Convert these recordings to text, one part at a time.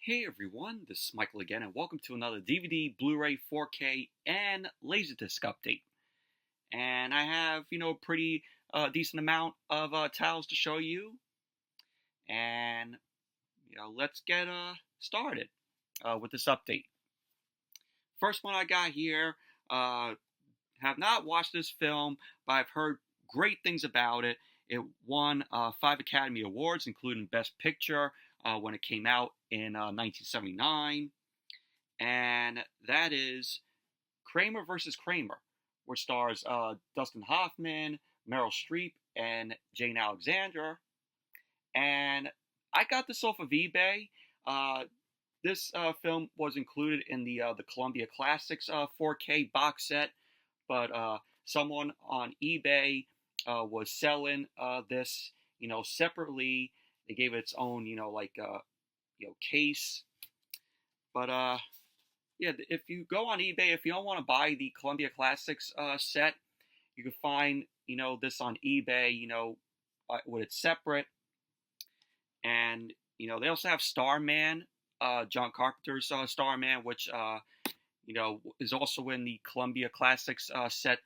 Hey everyone, this is Michael again, and welcome to another DVD, Blu-ray, 4K, and LaserDisc update. And I have, a pretty decent amount of titles to show you, and let's get started with this update. First one I got here, have not watched this film, but I've heard great things about it. It won 5 Academy Awards, including Best Picture when it came out in 1979. And that is Kramer versus Kramer, which stars Dustin Hoffman, Meryl Streep, and Jane Alexander. And I got this off of eBay. This film was included in the Columbia Classics 4K box set, but someone on eBay was selling this, separately. They gave it its own, case. But yeah, if you go on eBay, if you don't want to buy the Columbia Classics set, you can find, this on eBay, with it separate. And, they also have Starman, John Carpenter's Starman, which, is also in the Columbia Classics set,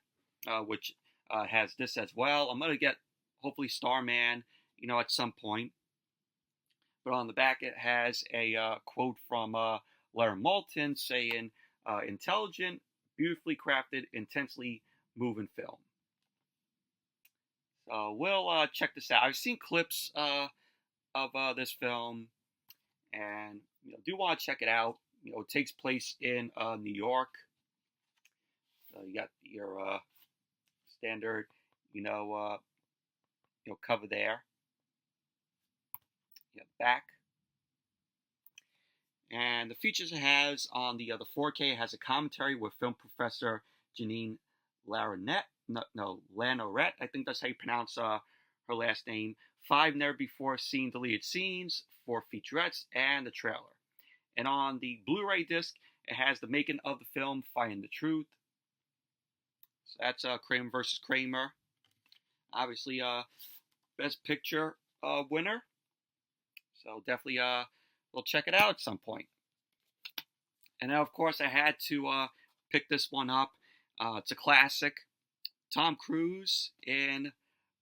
which has this as well. I'm going to get, hopefully, Starman, at some point. But on the back, it has a quote from Larry Moulton saying, intelligent, beautifully crafted, intensely moving film. So we'll check this out. I've seen clips of this film, and do want to check it out. It takes place in New York. So you got your standard, cover there. Back. And the features it has on the 4K has a commentary with film professor Janine Lanoret. Lanoret, I think that's how you pronounce her last name. 5 never before seen deleted scenes, 4 featurettes, and the trailer. And on the Blu-ray disc, it has the making of the film, Finding the Truth. So that's Kramer versus Kramer. Obviously, Best Picture winner. So definitely we'll check it out at some point. And now, of course, I had to pick this one up. It's a classic. Tom Cruise in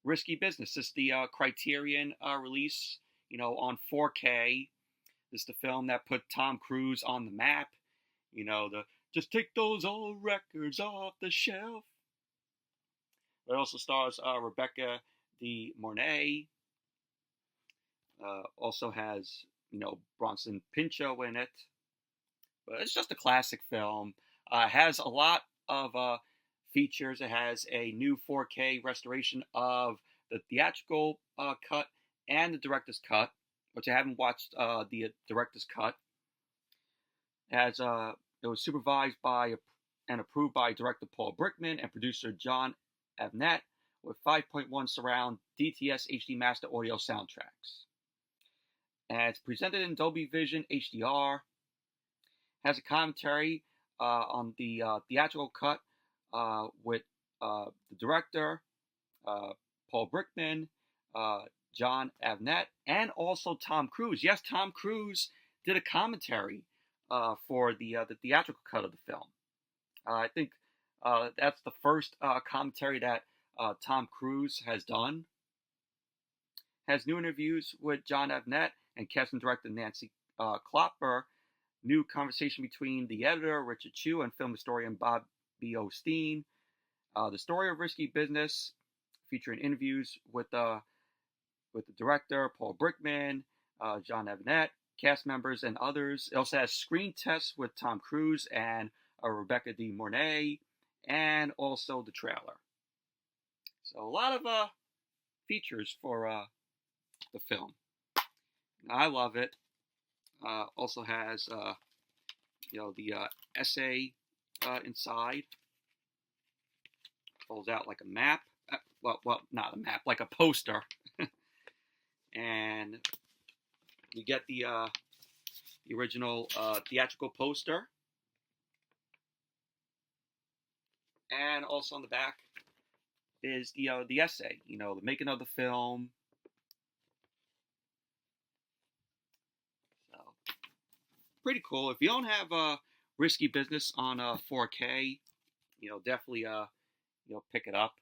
Risky Business. This is the Criterion release, on 4K. This is the film that put Tom Cruise on the map. Just take those old records off the shelf. It also stars Rebecca De Mornay. Also has, Bronson Pinchot in it. But it's just a classic film. Has a lot of features. It has a new 4K restoration of the theatrical cut and the director's cut, which I haven't watched the director's cut. It was supervised by and approved by director Paul Brickman and producer John Avnet with 5.1 surround DTS HD Master Audio soundtracks. And it's presented in Dolby Vision HDR. Has a commentary on the theatrical cut with the director, Paul Brickman, John Avnet, and also Tom Cruise. Yes, Tom Cruise did a commentary for the theatrical cut of the film. I think that's the first commentary that Tom Cruise has done. Has new interviews with John Avnet and casting director Nancy Klopper. New conversation between the editor, Richard Chu, and film historian Bob B. Osteen. The story of Risky Business, featuring interviews with the director, Paul Brickman, John Avnet, cast members, and others. It also has screen tests with Tom Cruise and Rebecca De Mornay, and also the trailer. So a lot of features for the film. I love it. Also has, the essay inside. Folds out like a map. Well, not a map, like a poster. And we get the original theatrical poster. And also on the back is the essay, the making of the film. pretty cool. If you don't have Risky Business on 4K, definitely pick it up.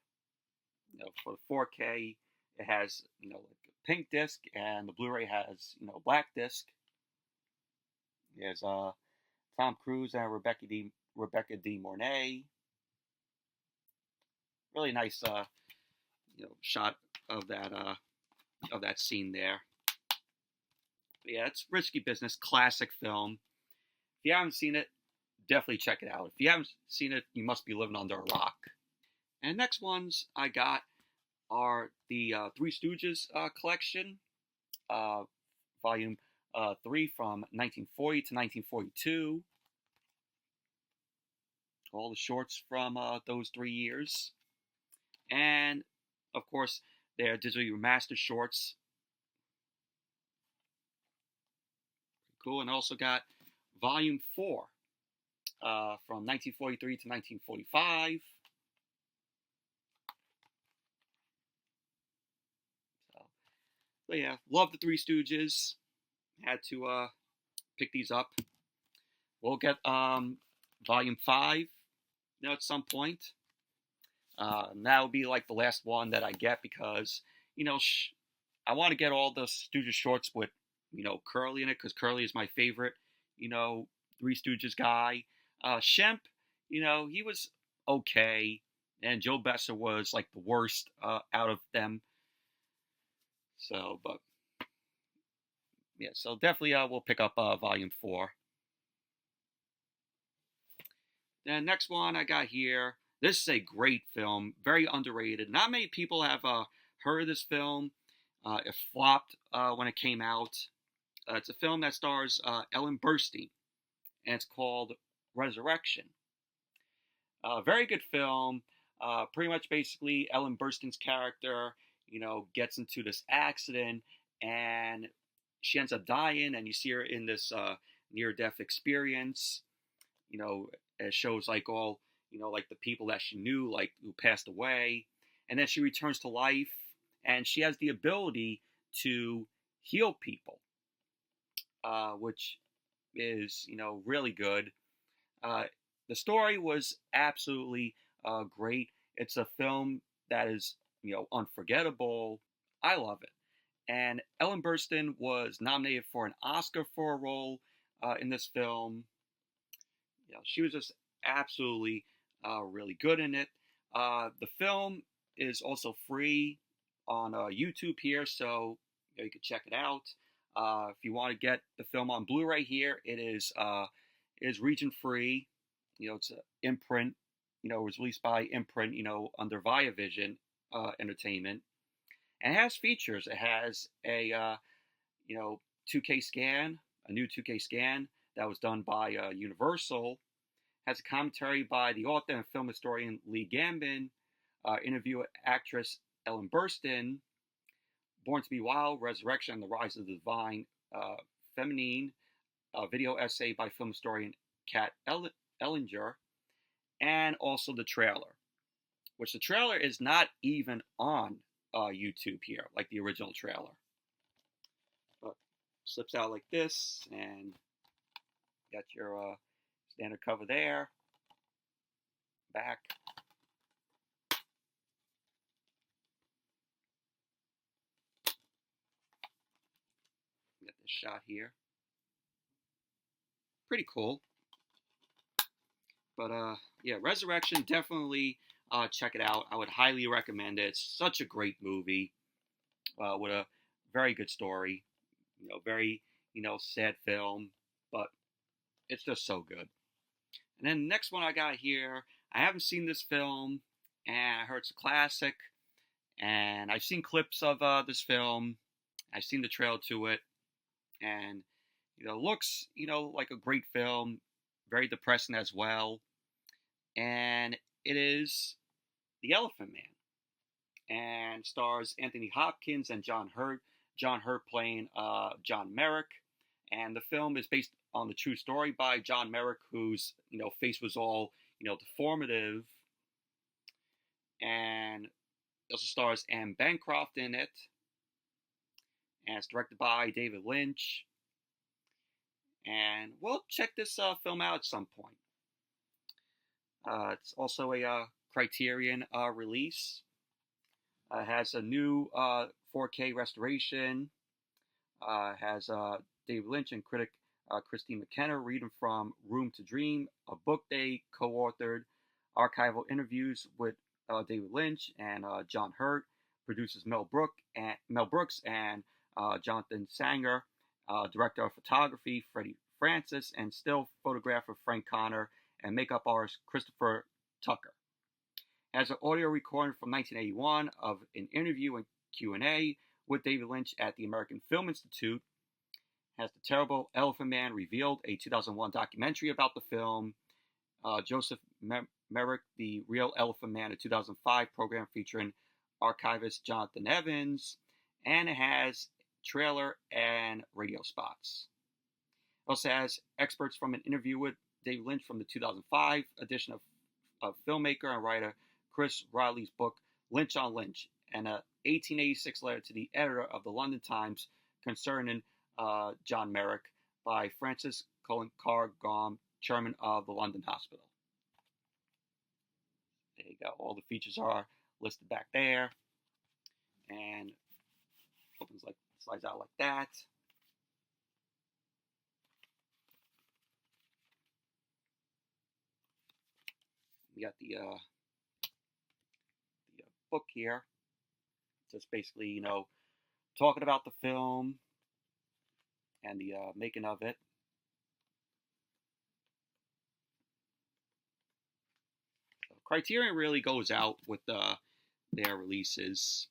For the 4K, it has like a pink disc, and the Blu-ray has black disc. There's Tom Cruise and Rebecca De Mornay. Really nice shot of that scene there. But yeah, it's Risky Business, classic film. If you haven't seen it, definitely check it out. If you haven't seen it, you must be living under a rock. And the next ones I got are the Three Stooges collection, volume 3 from 1940 to 1942. All the shorts from those 3 years. And, of course, they're digitally remastered shorts. Cool. And I also got volume 4 from 1943 to 1945. But yeah, love the Three Stooges. Had to pick these up. We'll get volume 5 at some point. And that will be like the last one that I get because, I want to get all the Stooges shorts with, Curly in it because Curly is my favorite, Three Stooges guy. Shemp, he was okay. And Joe Besser was like the worst out of them. So, but yeah, so definitely we'll pick up volume 4. The next one I got here. This is a great film, very underrated. Not many people have heard of this film. It flopped when it came out. It's a film that stars Ellen Burstyn, and it's called Resurrection. Very good film. Pretty much basically Ellen Burstyn's character, gets into this accident and she ends up dying, and you see her in this near-death experience. It shows like all, like the people that she knew, like who passed away, and then she returns to life, and she has the ability to heal people, which is, really good. The story was absolutely great. It's a film that is, unforgettable. I love it. And Ellen Burstyn was nominated for an Oscar for a role in this film. She was just absolutely really good in it. The film is also free on YouTube here, so you can check it out. If you want to get the film on Blu-ray here, it is region free. It's an imprint. It was released by Imprint. Under Viavision Entertainment, and it has features. It has a 2K scan, a new 2K scan that was done by Universal. Has a commentary by the author and film historian Lee Gambin, interview with actress Ellen Burstyn, Born to Be Wild, Resurrection, and the Rise of the Divine Feminine, a video essay by film historian Kat Ellinger, and also the trailer, which the trailer is not even on YouTube here, like the original trailer. But slips out like this, and got your standard cover there, back. Got this shot here. Pretty cool. But yeah, Resurrection, definitely check it out. I would highly recommend it. It's such a great movie with a very good story. Very sad film, but it's just so good. And then the next one I got here, I haven't seen this film, and I heard it's a classic, and I've seen clips of this film. I've seen the trailer to it, and looks like a great film, very depressing as well, and it is The Elephant Man, and stars Anthony Hopkins and John Hurt. John Hurt playing John Merrick, and the film is based on the true story by John Merrick, whose face was all deformative, and it also stars Anne Bancroft in it, and it's directed by David Lynch. and we'll check this film out at some point. It's also a Criterion release. Has a new 4K restoration. Has David Lynch and critic Christine McKenna reading from Room to Dream, a book they co-authored, archival interviews with David Lynch and John Hurt, producers Mel Brooks and Jonathan Sanger, director of photography Freddie Francis, and still photographer Frank Connor, and makeup artist Christopher Tucker. Has an audio recording from 1981 of an interview and Q&A with David Lynch at the American Film Institute. Has The Terrible Elephant Man revealed, a 2001 documentary about the film. Joseph Merrick, The Real Elephant Man, a 2005 program featuring archivist Jonathan Evans. And it has trailer and radio spots. It also has experts from an interview with David Lynch from the 2005 edition of filmmaker and writer Chris Riley's book Lynch on Lynch, and a 1886 letter to the editor of the London Times concerning John Merrick by Francis Colin-Carr-Gom, chairman of the London Hospital. There you go. All the features are listed back there, and opens like slides out like that. We got the book here, just basically, talking about the film and the making of it. So Criterion really goes out with their releases.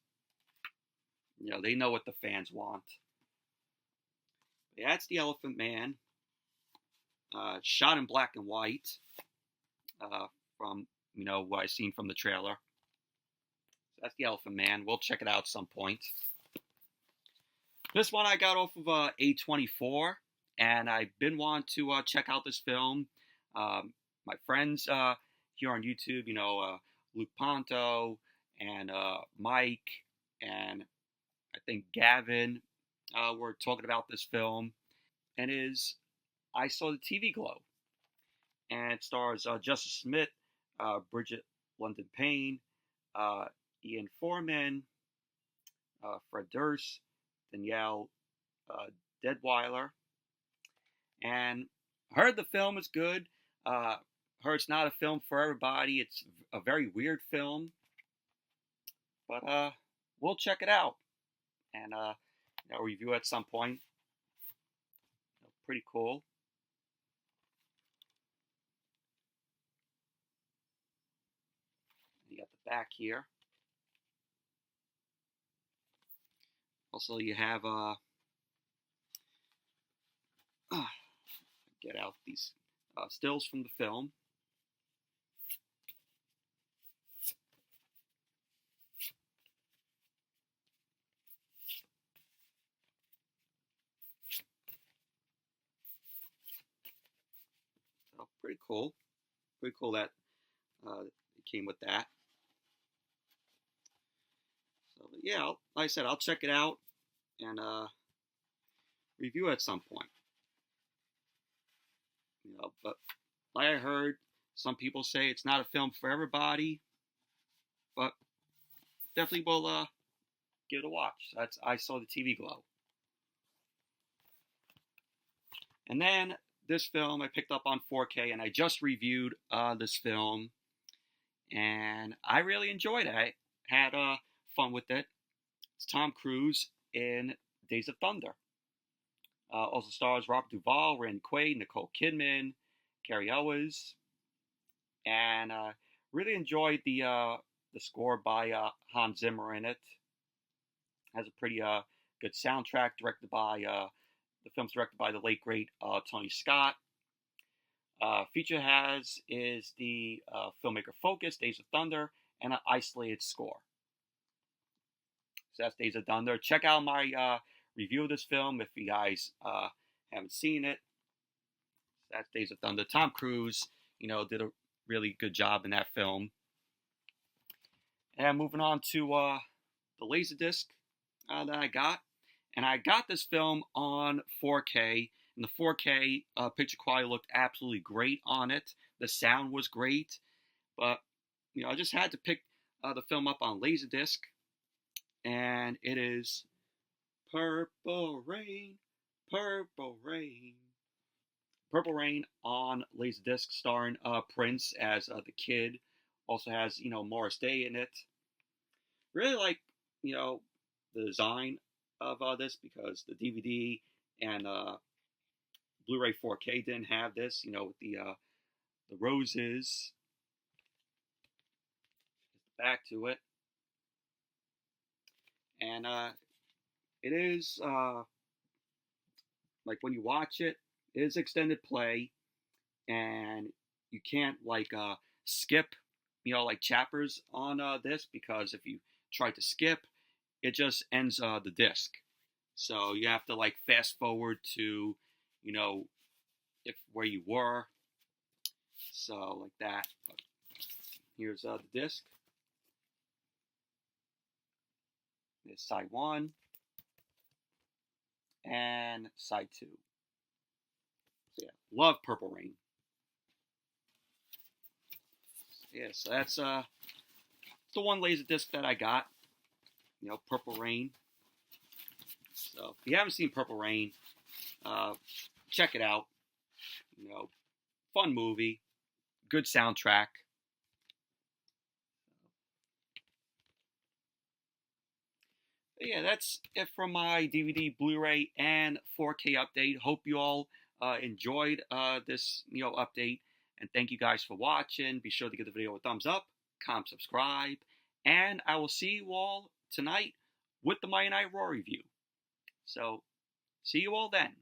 They know what the fans want. Yeah, that's The Elephant Man, shot in black and white, from what I've seen from the trailer. So that's The Elephant Man. We'll check it out at some point. This one I got off of A24, and I've been wanting to check out this film. My friends here on YouTube, Luke Ponto and Mike and I think Gavin were talking about this film, and I Saw the TV Glow, and it stars Justice Smith, Bridget London Payne, Ian Foreman, Fred Durst, Danielle Deadweiler, and heard the film is good. Heard it's not a film for everybody. It's a very weird film, but we'll check it out and review it at some point. Pretty cool. You got the back here. Also, you have get out these stills from the film. So pretty cool. Pretty cool that it came with that. So yeah, like I said, I'll check it out and review it at some point. But like I heard, some people say it's not a film for everybody, but definitely will give it a watch. That's I Saw the TV Glow. And then this film I picked up on 4K, and I just reviewed this film, and I really enjoyed it. I had fun with it. It's Tom Cruise in Days of Thunder. Also stars Robert Duvall, Randy Quaid, Nicole Kidman, Carrie Elwes, and really enjoyed the score by Hans Zimmer in it. Has a pretty good soundtrack. The film's directed by the late great Tony Scott. Feature is the filmmaker focus, Days of Thunder, and an isolated score. So that's Days of Thunder. Check out my review of this film if you guys haven't seen it. That's Days of Thunder. Tom Cruise, did a really good job in that film. And moving on to the LaserDisc that I got. And I got this film on 4K, And the 4K picture quality looked absolutely great on it. The sound was great, but I just had to pick the film up on LaserDisc, and it is Purple Rain, Purple Rain. Purple Rain on LaserDisc, starring Prince as the kid. Also has Morris Day in it. Really like the design of this, because the DVD and Blu-ray 4K didn't have this. With the roses. Back to it, and it is like when you watch it, it is extended play, and you can't like skip like chapters on this, because if you try to skip, it just ends the disc. So you have to like fast forward to if where you were. So like that. But here's the disc. There's side 1 and side 2. So yeah, love Purple Rain. Yeah, so that's the one LaserDisc that I got. Purple Rain. So if you haven't seen Purple Rain, check it out. Fun movie, good soundtrack. But yeah, that's it from my DVD, Blu-ray, and 4K update. Hope you all enjoyed this update, and thank you guys for watching. Be sure to give the video a thumbs up, comment, subscribe, and I will see you all tonight with the Mighty Night Raw review. So, see you all then.